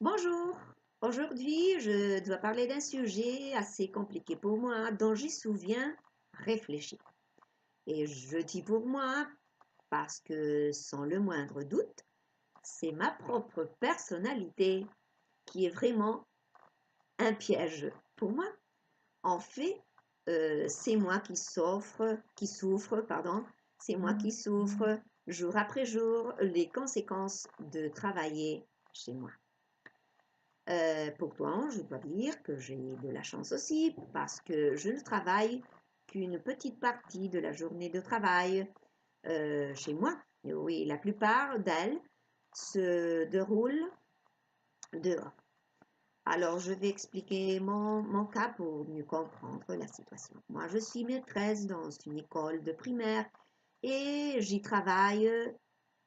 Bonjour, aujourd'hui je dois parler d'un sujet assez compliqué pour moi dont j'y souviens réfléchir. Et je dis pour moi parce que sans le moindre doute, c'est ma propre personnalité qui est vraiment un piège pour moi. En fait, c'est moi qui souffre, pardon, c'est moi qui souffre jour après jour les conséquences de travailler chez moi. Pourtant, je dois dire que j'ai de la chance aussi parce que je ne travaille qu'une petite partie de la journée de travail chez moi. Et oui, la plupart d'elles se déroulent dehors. Alors, je vais expliquer mon cas pour mieux comprendre la situation. Moi, je suis maîtresse dans une école de primaire et j'y travaille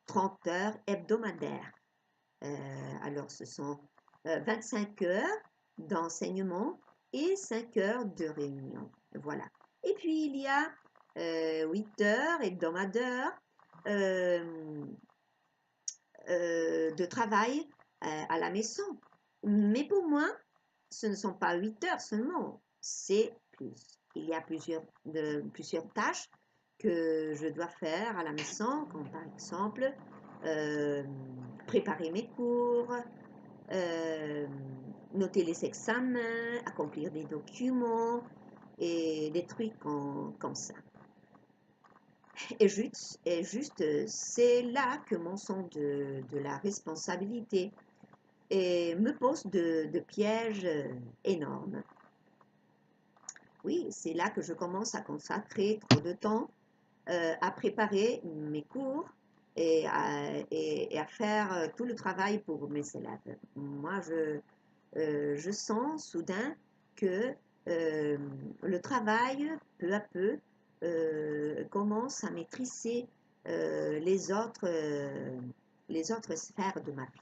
30 heures hebdomadaires. Alors, ce sont 25 heures d'enseignement et 5 heures de réunion. Voilà. Et puis, il y a 8 heures hebdomadaires euh, de travail à la maison. Mais pour moi, ce ne sont pas 8 heures seulement, c'est plus. Il y a plusieurs tâches que je dois faire à la maison, comme par exemple euh, préparer mes cours, euh, noter les examens, accomplir des documents et des trucs comme ça. Et juste, c'est là que mon sens de la responsabilité me pose de pièges énormes. Oui, c'est là que je commence à consacrer trop de temps à préparer mes cours et à faire tout le travail pour mes élèves. Moi, je sens soudain que euh, le travail, peu à peu, commence à maîtriser les autres sphères de ma vie.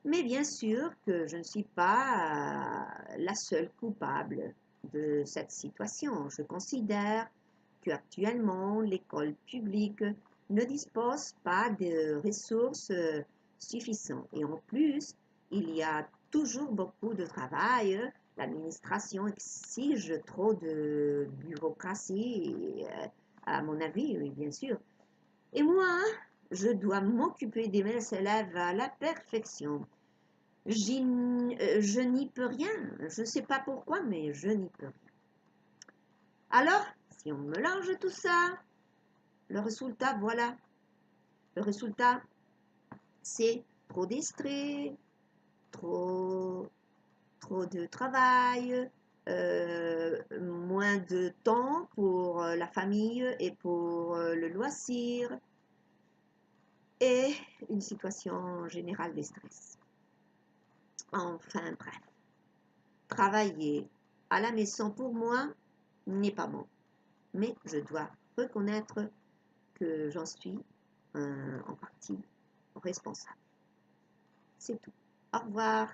Mais bien sûr que je ne suis pas la seule coupable de cette situation. Je considère qu'actuellement, l'école publique ne dispose pas de ressources suffisantes. Et en plus, il y a toujours beaucoup de travail. L'administration exige trop de bureaucratie, à mon avis, oui, bien sûr. Et moi, je dois m'occuper de mes élèves à la perfection. Je n'y peux rien. Je ne sais pas pourquoi, mais je n'y peux rien. Alors, si on mélange tout ça, le résultat, voilà. Le résultat, c'est trop d'estrés, trop, trop de travail, moins de temps pour la famille et pour le loisir, et une situation générale de stress. Enfin bref, travailler à la maison pour moi n'est pas bon, mais je dois reconnaître que j'en suis en partie responsable. C'est tout. Au revoir.